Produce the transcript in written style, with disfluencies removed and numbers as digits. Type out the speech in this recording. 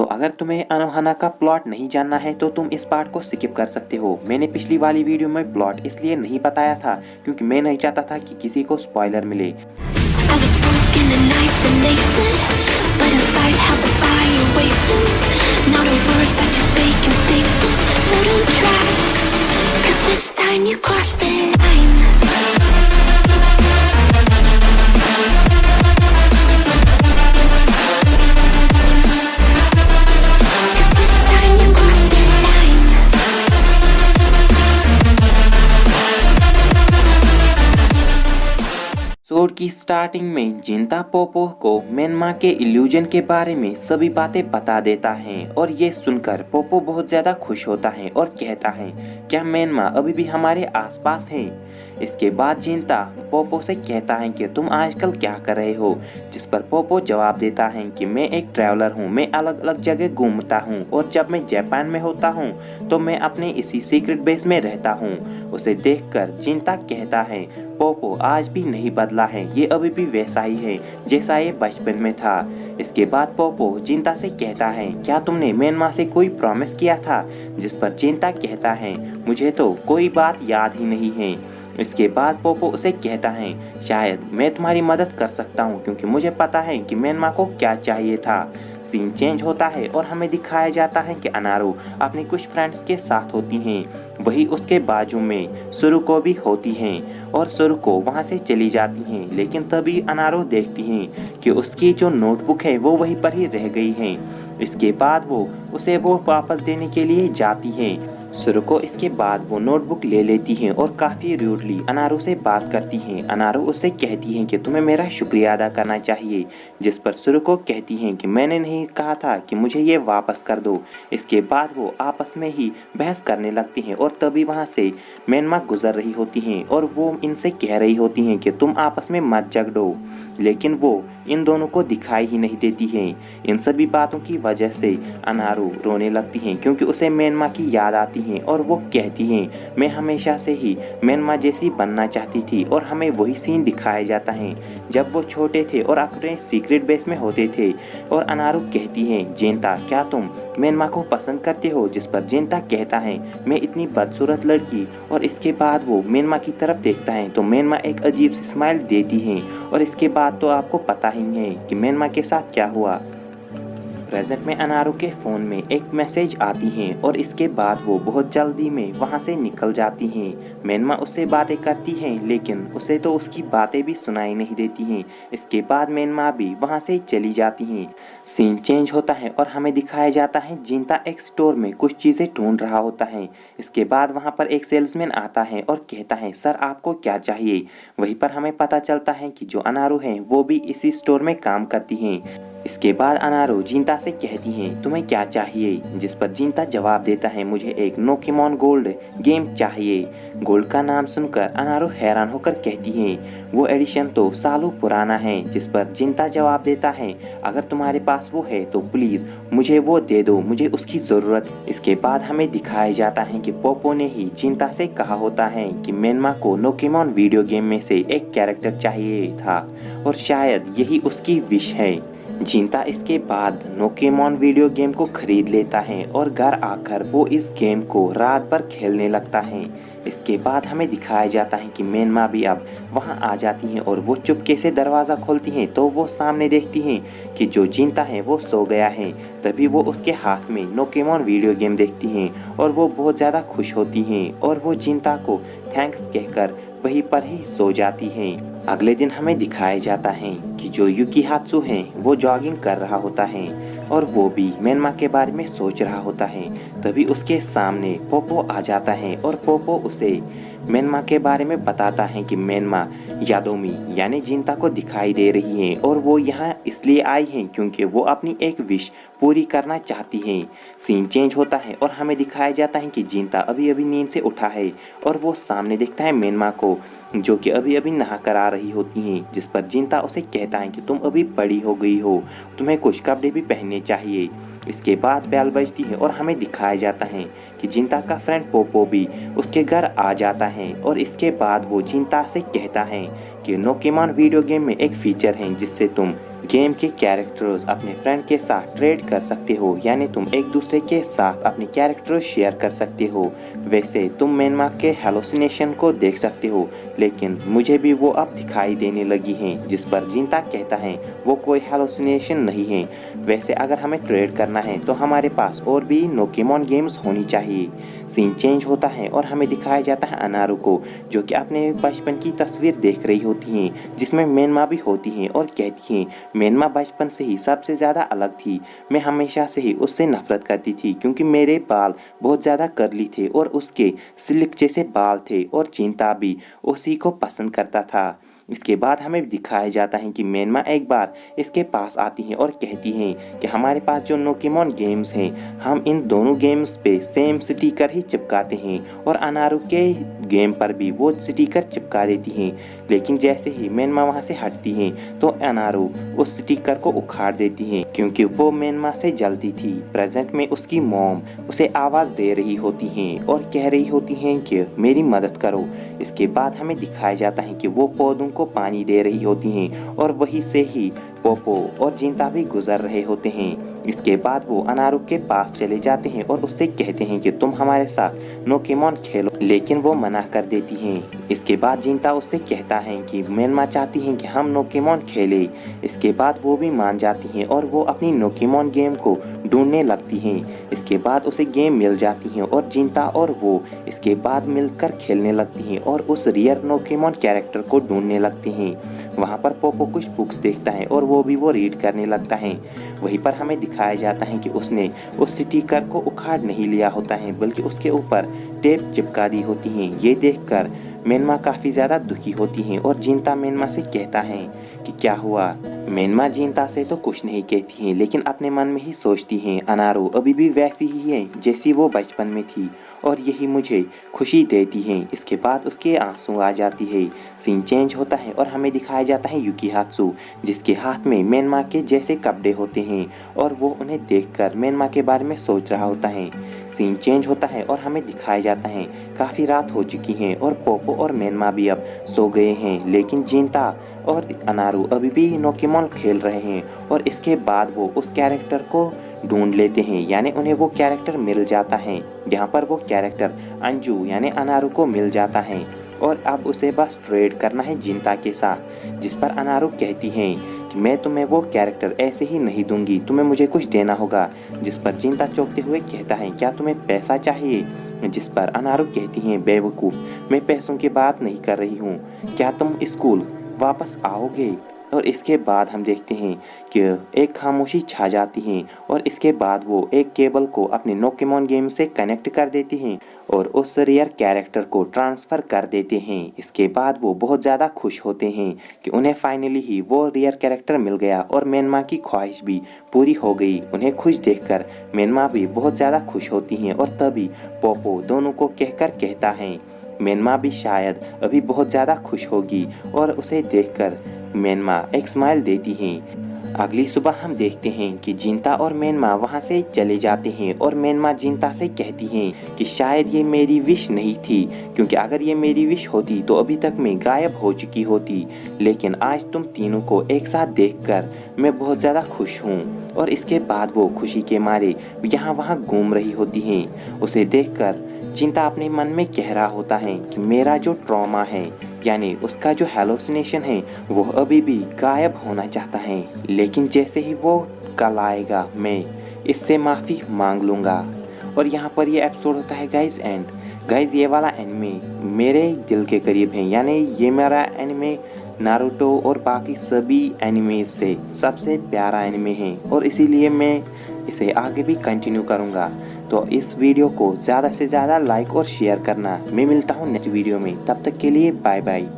अगर तुम्हें अनोहना का प्लॉट नहीं जानना है तो तुम इस पार्ट को स्किप कर सकते हो। मैंने पिछली वाली वीडियो में प्लॉट इसलिए नहीं बताया था क्योंकि मैं नहीं चाहता था कि किसी को स्पॉइलर मिले। I was broken and isolated, but inside held the fire waiting. Not a word that you say can save this, so don't try, 'cause this time you crossed the line. Episode की starting में Zinta Poopó को मेनमा के illusion के बारे में सभी बातें बता देता है और ये सुनकर पोपो बहुत ज्यादा खुश होता है और कहता है, क्या मेनमा अभी भी हमारे आसपास है? इसके बाद जिंता पोपो से कहता है कि तुम आजकल क्या कर रहे हो, जिस पर पोपो जवाब देता है कि मैं एक ट्रैवलर हूँ, मैं अलग अलग जगह घूमता हूँ और जब मैं जापान में होता हूँ तो मैं अपने इसी सीक्रेट बेस में रहता हूँ। उसे देखकर जिंता कहता है, पोपो आज भी नहीं बदला है, ये अभी भी वैसा ही है जैसा ये बचपन में था। इसके बाद पोपो जिंता से कहता है, क्या तुमने मेनमा से कोई प्रॉमिस किया था? जिस पर जिंता कहता है, मुझे तो कोई बात याद ही नहीं है। इसके बाद पोपो उसे कहता है, शायद मैं तुम्हारी मदद कर सकता हूँ क्योंकि मुझे पता है कि मेनमा को क्या चाहिए था। सीन चेंज होता है और हमें दिखाया जाता है कि अनारू अपने कुछ फ्रेंड्स के साथ होती हैं। वही उसके बाजू में सुरुको भी होती हैं और सुरुको वहां से चली जाती हैं, लेकिन तभी अनारू देखती हैं कि उसकी जो नोटबुक है वो वहीं पर ही रह गई है। इसके बाद वो उसे वापस देने के लिए जाती है। सुरुको इसके बाद वो नोटबुक ले लेती है और काफ़ी रूडली अनारू से बात करती है। अनारू उससे कहती है कि तुम्हें मेरा शुक्रिया अदा करना चाहिए, जिस पर सुरुको कहती है कि मैंने नहीं कहा था कि मुझे ये वापस कर दो। इसके बाद वो आपस में ही बहस करने लगती हैं और तभी वहाँ से मेनमा गुजर रही होती हैं और वो इनसे कह रही होती हैं कि तुम आपस में मत झगड़ो, लेकिन वो इन दोनों को दिखाई ही नहीं देती हैं। इन सभी बातों की वजह से अनारू रोने लगती हैं क्योंकि उसे मेनमा की याद आती है और वो कहती हैं, मैं हमेशा से ही मेनमा जैसी बनना चाहती थी। और हमें वही सीन दिखाया जाता है जब वो छोटे थे और अपने सीक्रेट बेस में होते थे। और अनारू कहती हैं, जिंता क्या तुम मेनमा को पसंद करते हो? जिस पर जिंता कहता है, मैं इतनी बदसूरत लड़की। और इसके बाद वो मेनमा की तरफ देखता है तो मेनमा एक अजीब सी स्माइल देती है और इसके बाद तो आपको पता ही है कि मेनमा के साथ क्या हुआ। प्रेजेंट में अनारू के फ़ोन में एक मैसेज आती है और इसके बाद वो बहुत जल्दी में वहाँ से निकल जाती हैं। मेनमा उससे बातें करती हैं लेकिन उसे तो उसकी बातें भी सुनाई नहीं देती हैं। इसके बाद मेनमा भी वहाँ से चली जाती हैं। सीन चेंज होता है और हमें दिखाया जाता है जिंता एक स्टोर में कुछ चीज़ें ढूंढ रहा होता है। इसके बाद वहाँ पर एक सेल्समैन आता है और कहता है, सर आपको क्या चाहिए? वहीं पर हमें पता चलता है कि जो अनारू हैं वो भी इसी स्टोर में काम करती हैं। इसके बाद अनारू जिंता से कहती हैं, तुम्हें क्या चाहिए? जिस पर जिंता जवाब देता है, मुझे एक नोकेमोन गोल्ड गेम चाहिए। गोल्ड का नाम सुनकर अनारू हैरान होकर कहती हैं, वो एडिशन तो सालों पुराना है। जिस पर जिंता जवाब देता है, अगर तुम्हारे पास वो है तो प्लीज़ मुझे वो दे दो, मुझे उसकी ज़रूरत। इसके बाद हमें दिखाया जाता है कि पोपो ने ही जिंता से कहा होता है कि मेनमा को नोकेमोन वीडियो गेम में से एक कैरेक्टर चाहिए था और शायद यही उसकी विश है। जिंता इसके बाद नोकेमोन वीडियो गेम को खरीद लेता है और घर आकर वो इस गेम को रात भर खेलने लगता है। इसके बाद हमें दिखाया जाता है कि मेनमा भी अब वहां आ जाती हैं और वो चुपके से दरवाज़ा खोलती हैं तो वो सामने देखती हैं कि जो जिंता है वो सो गया है। तभी वो उसके हाथ में नोकेमोन वीडियो गेम देखती हैं और वो बहुत ज़्यादा खुश होती हैं और वो जिंता को थैंक्स कहकर वहीं पर ही सो जाती हैं। अगले दिन हमें दिखाया जाता है कि जो यूकीहात्सु है वो जॉगिंग कर रहा होता है और वो भी मेनमा के बारे में सोच रहा होता है। तभी उसके सामने पोपो आ जाता है और पोपो उसे मेनमा के बारे में बताता है कि मेनमा यादोमी यानी जिंता को दिखाई दे रही है और वो यहाँ इसलिए आई हैं क्योंकि वो अपनी एक विश पूरी करना चाहती हैं। सीन चेंज होता है और हमें दिखाया जाता है कि जिंता अभी अभी नींद से उठा है और वो सामने देखता है मेनमा को जो कि अभी अभी नहा कर आ रही होती हैं। जिस पर जिंता उसे कहता है कि तुम अभी बड़ी हो गई हो, तुम्हें कुछ कपड़े भी पहनने चाहिए। इसके बाद बेल बजती है और हमें दिखाया जाता है कि जिंता का फ्रेंड पोपो भी उसके घर आ जाता है और इसके बाद वो जिंता से कहता है कि नोकेमॉन वीडियो गेम में एक फीचर है जिससे तुम गेम के कैरेक्टर्स अपने फ्रेंड के साथ ट्रेड कर सकते हो, यानी तुम एक दूसरे के साथ अपने कैरेक्टर्स शेयर कर सकते हो। वैसे तुम मेनमा के हेलोसिनेशन को देख सकते हो, लेकिन मुझे भी वो अब दिखाई देने लगी हैं, जिस पर जिंता कहता है वो कोई हेलोसिनेशन नहीं है। वैसे अगर हमें ट्रेड करना है तो हमारे पास और भी नोकेमॉन गेम्स होनी चाहिए। सीन चेंज होता है और हमें दिखाया जाता है अनारू को, जो कि अपने बचपन की तस्वीर देख रही होती हैं, जिसमें मेनमा भी होती हैं और कहती हैं मेनमा बचपन से ही सबसे ज़्यादा अलग थी। मैं हमेशा से ही उससे नफरत करती थी क्योंकि मेरे बाल बहुत ज़्यादा कर्ली थे और उसके सिल्क जैसे बाल थे, और चिंता भी उसी को पसंद करता था। इसके बाद हमें दिखाया जाता है कि मेनमा एक बार इसके पास आती हैं और कहती हैं कि हमारे पास जो नोकेमॉन गेम्स हैं, हम इन दोनों गेम्स पे सेम स्टिकर ही चिपकाते हैं, और अनारू के गेम पर भी वो स्टिकर चिपका देती हैं। लेकिन जैसे ही मेनमा वहाँ से हटती हैं तो अनारू उस स्टिकर को उखाड़ देती हैं, क्योंकि वो मेनमा से जलती थी। प्रेजेंट में उसकी मॉम उसे आवाज़ दे रही होती हैं और कह रही होती हैं कि मेरी मदद करो। इसके बाद हमें दिखाया जाता है कि वो पौधों को पानी दे रही होती हैं और वहीं से ही पोपो और जिंता भी गुजर रहे होते हैं। इसके बाद वो अनारू के पास चले जाते हैं और उससे कहते हैं कि तुम हमारे साथ नोकेमॉन खेलो, लेकिन वो मना कर देती हैं। इसके बाद जिंता उससे कहता है कि मेनमा चाहती हैं कि हम नोकेमॉन खेलें। इसके बाद वो भी मान जाती हैं और वो अपनी नोकेमॉन गेम को ढूंढने लगती हैं। इसके बाद उसे गेम मिल जाती हैं और जिंता और वो इसके बाद मिलकर खेलने लगती हैं और उस रियर नोकेमॉन कैरेक्टर को ढूंढने लगती हैं। वहाँ पर पोपो कुछ बुक्स देखता है और वो रीड करने लगता है। वहीं पर हमें दिखाया जाता है कि उसने उस स्टिकर को उखाड़ नहीं लिया होता है, बल्कि उसके ऊपर टेप चिपका दी होती है। ये देखकर मेनमा काफ़ी ज़्यादा दुखी होती हैं और जिंता मेनमा से कहता है कि क्या हुआ। मेनमा जिंता से तो कुछ नहीं कहती हैं, लेकिन अपने मन में ही सोचती हैं अनारू अभी भी वैसी ही है जैसी वो बचपन में थी, और यही मुझे खुशी देती हैं। इसके बाद उसके आंसू आ जाती है। सीन चेंज होता है और हमें दिखाया जाता है युकीहात्सु, जिसके हाथ में मेनमा के जैसे कपड़े होते हैं, और वो उन्हें देखकर मेनमा के बारे में सोच रहा होता है। सीन चेंज होता है और हमें दिखाया जाता है काफ़ी रात हो चुकी है और पोपो और मेनमा भी अब सो गए हैं, लेकिन जिंता और अनारू अभी भी नोकेमॉन खेल रहे हैं। और इसके बाद वो उस कैरेक्टर को ढूंढ लेते हैं, यानी उन्हें वो कैरेक्टर मिल जाता है। यहाँ पर वो कैरेक्टर अंजू यानी अनारू को मिल जाता है, और अब उसे बस ट्रेड करना है जिंता के साथ, जिस पर अनारू कहती हैं कि मैं तुम्हें वो कैरेक्टर ऐसे ही नहीं दूंगी, तुम्हें मुझे कुछ देना होगा। जिस पर जिंता चौंकते हुए कहता है क्या तुम्हें पैसा चाहिए? जिस पर अनारू कहती हैं बेवकूफ़, मैं पैसों की बात नहीं कर रही हूँ, क्या तुम स्कूल वापस आओगे? और इसके बाद हम देखते हैं कि एक खामोशी छा जाती है, और इसके बाद वो एक केबल को अपने नोकेमॉन गेम से कनेक्ट कर देती हैं और उस रियर कैरेक्टर को ट्रांसफ़र कर देते हैं। इसके बाद वो बहुत ज़्यादा खुश होते हैं कि उन्हें फाइनली ही वो रियर कैरेक्टर मिल गया, और मेनमा की ख्वाहिश भी पूरी हो गई। उन्हें खुश देखकर मेनमा भी बहुत ज़्यादा खुश होती हैं, और तभी पोपो दोनों को कहकर कहता है मेनमा भी शायद अभी बहुत ज़्यादा खुश होगी, और उसे देखकर मेनमा एक स्माइल देती हैं। अगली सुबह हम देखते हैं कि जिंता और मेनमा वहाँ से चले जाते हैं, और मेनमा जिंता से कहती हैं कि शायद ये मेरी विश नहीं थी, क्योंकि अगर ये मेरी विश होती तो अभी तक मैं गायब हो चुकी होती, लेकिन आज तुम तीनों को एक साथ देखकर मैं बहुत ज़्यादा खुश हूँ। और इसके बाद वो खुशी के मारे यहाँ वहाँ घूम रही होती हैं। उसे देखकर जिंता अपने मन में कह रहा होता है कि मेरा जो ट्रॉमा है, यानी उसका जो हेलोसिनेशन है, वो अभी भी गायब होना चाहता है, लेकिन जैसे ही वो कल आएगा मैं इससे माफ़ी मांग लूँगा। और यहाँ पर ये एपिसोड होता है गाइज एंड। गाइज ये वाला एनिमे मेरे दिल के करीब है, यानी ये मेरा एनिमे नारुतो और बाकी सभी एनिमे से सबसे प्यारा एनिमे है, और इसीलिए मैं इसे आगे भी कंटिन्यू करूँगा। तो इस वीडियो को ज़्यादा से ज़्यादा लाइक और शेयर करना। मैं मिलता हूँ नेक्स्ट वीडियो में, तब तक के लिए बाय बाय।